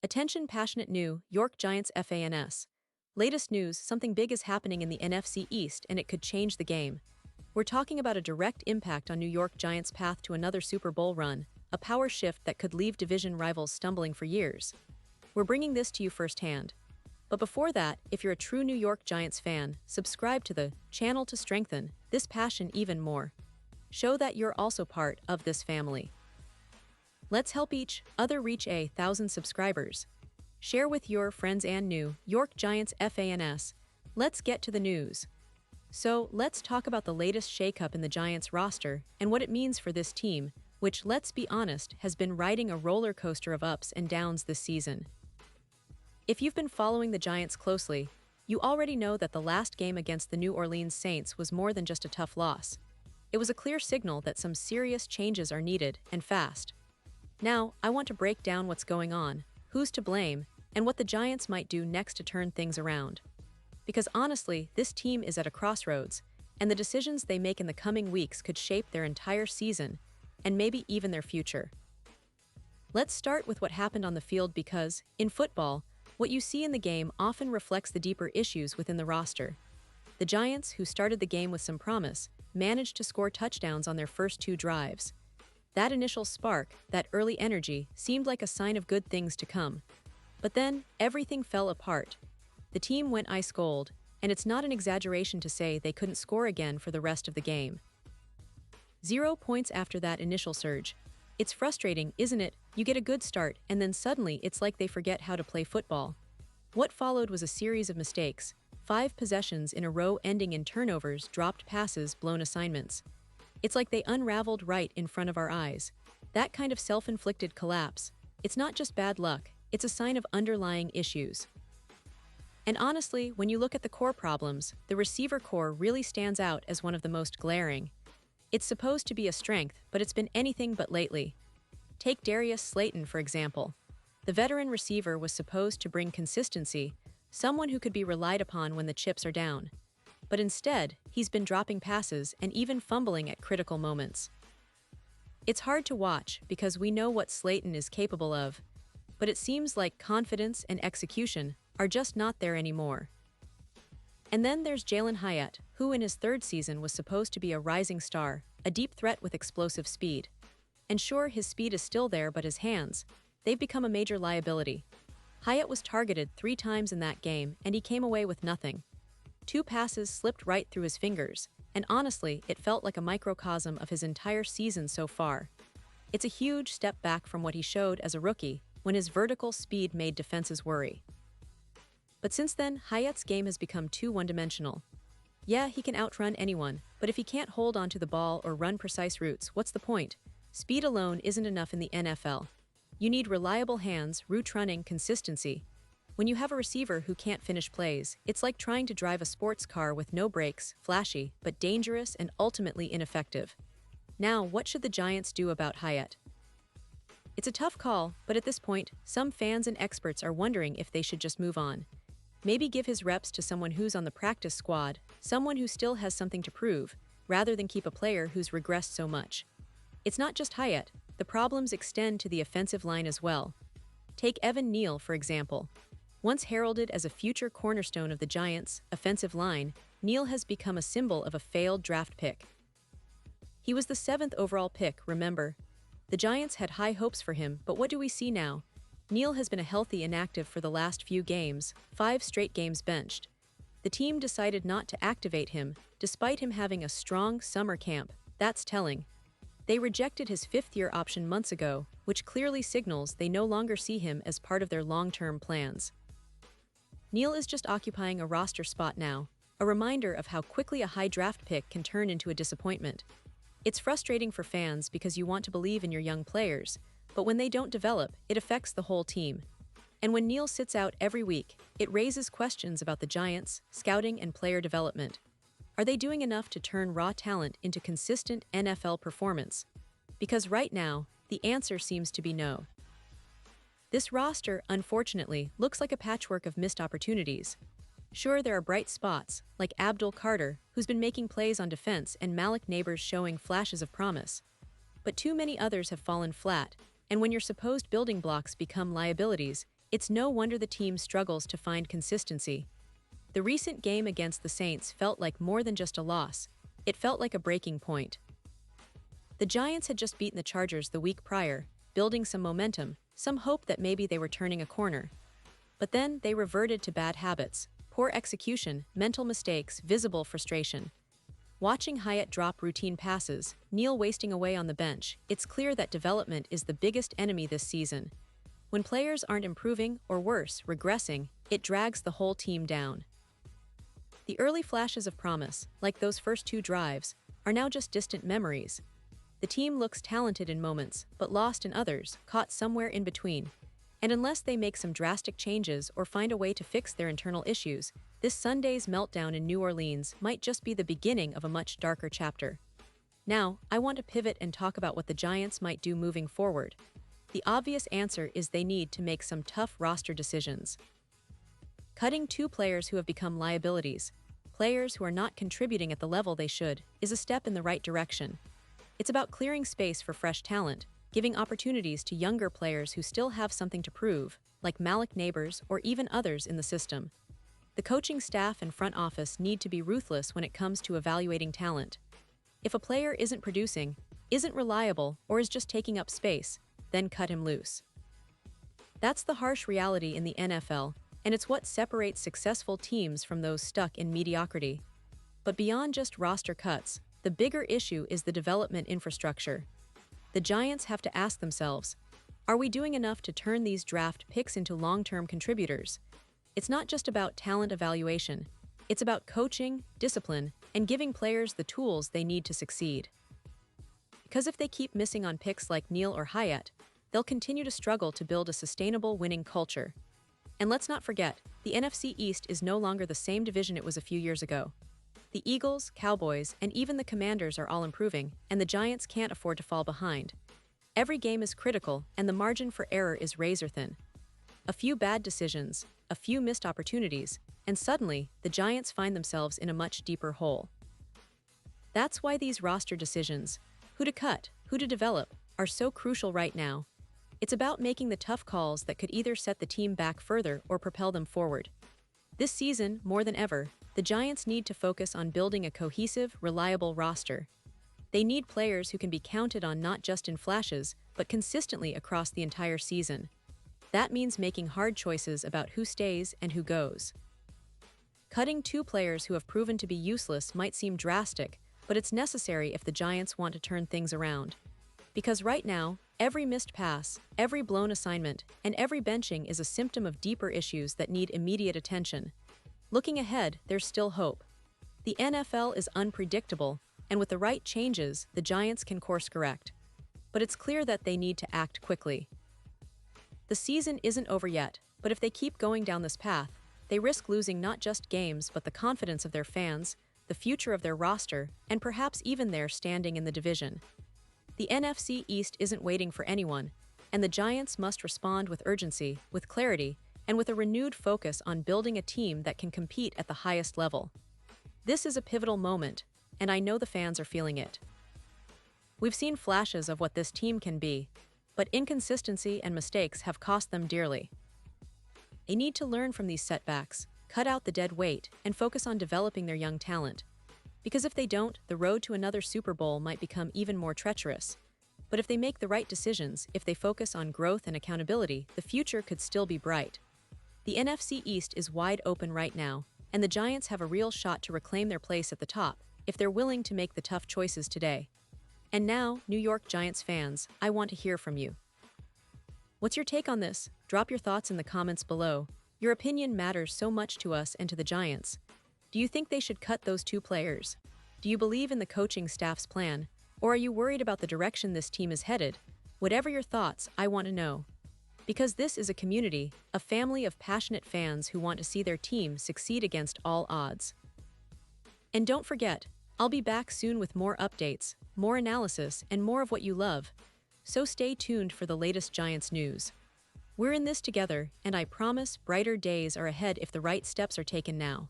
Attention passionate New York Giants fans. Latest news, something big is happening in the NFC East and it could change the game. We're talking about a direct impact on New York Giants' path to another Super Bowl run, a power shift that could leave division rivals stumbling for years. We're bringing this to you firsthand. But before that, if you're a true New York Giants fan, subscribe to the channel to strengthen this passion even more. Show that you're also part of this family. Let's help each other reach 1,000 subscribers. Share with your friends and New York Giants fans. Let's get to the news. So, let's talk about the latest shakeup in the Giants roster and what it means for this team, which, let's be honest, has been riding a roller coaster of ups and downs this season. If you've been following the Giants closely, you already know that the last game against the New Orleans Saints was more than just a tough loss. It was a clear signal that some serious changes are needed, and fast. Now, I want to break down what's going on, who's to blame, and what the Giants might do next to turn things around. Because honestly, this team is at a crossroads, and the decisions they make in the coming weeks could shape their entire season, and maybe even their future. Let's start with what happened on the field because, in football, what you see in the game often reflects the deeper issues within the roster. The Giants, who started the game with some promise, managed to score touchdowns on their first 2 drives. That initial spark, that early energy, seemed like a sign of good things to come. But then, everything fell apart. The team went ice cold, and it's not an exaggeration to say they couldn't score again for the rest of the game. 0 points after that initial surge. It's frustrating, isn't it? You get a good start, and then suddenly it's like they forget how to play football. What followed was a series of mistakes, 5 possessions in a row ending in turnovers, dropped passes, blown assignments. It's like they unraveled right in front of our eyes. That kind of self-inflicted collapse, it's not just bad luck, it's a sign of underlying issues. And honestly, when you look at the core problems, the receiver core really stands out as one of the most glaring. It's supposed to be a strength, but it's been anything but lately. Take Darius Slayton, for example. The veteran receiver was supposed to bring consistency, someone who could be relied upon when the chips are down. But instead, he's been dropping passes and even fumbling at critical moments. It's hard to watch because we know what Slayton is capable of, but it seems like confidence and execution are just not there anymore. And then there's Jalin Hyatt, who in his 3rd season was supposed to be a rising star, a deep threat with explosive speed. And sure, his speed is still there, but his hands, they've become a major liability. Hyatt was targeted 3 times in that game, and he came away with nothing. 2 passes slipped right through his fingers, and honestly, it felt like a microcosm of his entire season so far. It's a huge step back from what he showed as a rookie, when his vertical speed made defenses worry. But since then, Hyatt's game has become too one-dimensional. Yeah, he can outrun anyone, but if he can't hold onto the ball or run precise routes, what's the point? Speed alone isn't enough in the NFL. You need reliable hands, route running, consistency. When you have a receiver who can't finish plays, it's like trying to drive a sports car with no brakes, flashy, but dangerous and ultimately ineffective. Now, what should the Giants do about Hyatt? It's a tough call, but at this point, some fans and experts are wondering if they should just move on. Maybe give his reps to someone who's on the practice squad, someone who still has something to prove, rather than keep a player who's regressed so much. It's not just Hyatt, the problems extend to the offensive line as well. Take Evan Neal, for example. Once heralded as a future cornerstone of the Giants' offensive line, Neal has become a symbol of a failed draft pick. He was the 7th overall pick, remember? The Giants had high hopes for him, but what do we see now? Neal has been a healthy inactive for the last few games, 5 straight games benched. The team decided not to activate him, despite him having a strong summer camp. That's telling. They rejected his 5th-year option months ago, which clearly signals they no longer see him as part of their long-term plans. Neal is just occupying a roster spot now, a reminder of how quickly a high draft pick can turn into a disappointment. It's frustrating for fans because you want to believe in your young players, but when they don't develop, it affects the whole team. And when Neal sits out every week, it raises questions about the Giants' scouting and player development. Are they doing enough to turn raw talent into consistent NFL performance? Because right now, the answer seems to be no. This roster, unfortunately, looks like a patchwork of missed opportunities. Sure, there are bright spots, like Abdul Carter, who's been making plays on defense, and Malik Neighbors showing flashes of promise. But too many others have fallen flat, and when your supposed building blocks become liabilities, It's no wonder the team struggles to find consistency. The recent game against the Saints felt like more than just a loss. It felt like a breaking point. The Giants had just beaten the Chargers the week prior, building some momentum, some hope that maybe they were turning a corner. But then they reverted to bad habits, poor execution, mental mistakes, visible frustration. Watching Hyatt drop routine passes, Neal wasting away on the bench, it's clear that development is the biggest enemy this season. When players aren't improving, or worse, regressing, it drags the whole team down. The early flashes of promise, like those first 2 drives, are now just distant memories. The team looks talented in moments, but lost in others, caught somewhere in between. And unless they make some drastic changes or find a way to fix their internal issues, this Sunday's meltdown in New Orleans might just be the beginning of a much darker chapter. Now, I want to pivot and talk about what the Giants might do moving forward. The obvious answer is they need to make some tough roster decisions. Cutting 2 players who have become liabilities, players who are not contributing at the level they should, is a step in the right direction. It's about clearing space for fresh talent, giving opportunities to younger players who still have something to prove, like Malik Neighbors or even others in the system. The coaching staff and front office need to be ruthless when it comes to evaluating talent. If a player isn't producing, isn't reliable, or is just taking up space, then cut him loose. That's the harsh reality in the NFL, and it's what separates successful teams from those stuck in mediocrity. But beyond just roster cuts, the bigger issue is the development infrastructure. The Giants have to ask themselves, are we doing enough to turn these draft picks into long-term contributors? It's not just about talent evaluation. It's about coaching, discipline, and giving players the tools they need to succeed. Because if they keep missing on picks like Neal or Hyatt, they'll continue to struggle to build a sustainable winning culture. And let's not forget, the NFC East is no longer the same division it was a few years ago. The Eagles, Cowboys, and even the Commanders are all improving, and the Giants can't afford to fall behind. Every game is critical, and the margin for error is razor-thin. A few bad decisions, a few missed opportunities, and suddenly, the Giants find themselves in a much deeper hole. That's why these roster decisions, who to cut, who to develop, are so crucial right now. It's about making the tough calls that could either set the team back further or propel them forward. This season, more than ever, the Giants need to focus on building a cohesive, reliable roster. They need players who can be counted on not just in flashes, but consistently across the entire season. That means making hard choices about who stays and who goes. Cutting 2 players who have proven to be useless might seem drastic, but it's necessary if the Giants want to turn things around. Because right now, every missed pass, every blown assignment, and every benching is a symptom of deeper issues that need immediate attention. Looking ahead, there's still hope. The NFL is unpredictable, and with the right changes, the Giants can course correct. But it's clear that they need to act quickly. The season isn't over yet, but if they keep going down this path, they risk losing not just games but the confidence of their fans, the future of their roster, and perhaps even their standing in the division. The NFC East isn't waiting for anyone, and the Giants must respond with urgency, with clarity, and with a renewed focus on building a team that can compete at the highest level. This is a pivotal moment, and I know the fans are feeling it. We've seen flashes of what this team can be, but inconsistency and mistakes have cost them dearly. They need to learn from these setbacks, cut out the dead weight, and focus on developing their young talent. Because if they don't, the road to another Super Bowl might become even more treacherous. But if they make the right decisions, if they focus on growth and accountability, the future could still be bright. The NFC East is wide open right now, and the Giants have a real shot to reclaim their place at the top, if they're willing to make the tough choices today. And now, New York Giants fans, I want to hear from you. What's your take on this? Drop your thoughts in the comments below. Your opinion matters so much to us and to the Giants. Do you think they should cut those 2 players? Do you believe in the coaching staff's plan? Or are you worried about the direction this team is headed? Whatever your thoughts, I want to know. Because this is a community, a family of passionate fans who want to see their team succeed against all odds. And don't forget, I'll be back soon with more updates, more analysis, and more of what you love. So stay tuned for the latest Giants news. We're in this together, and I promise brighter days are ahead if the right steps are taken now.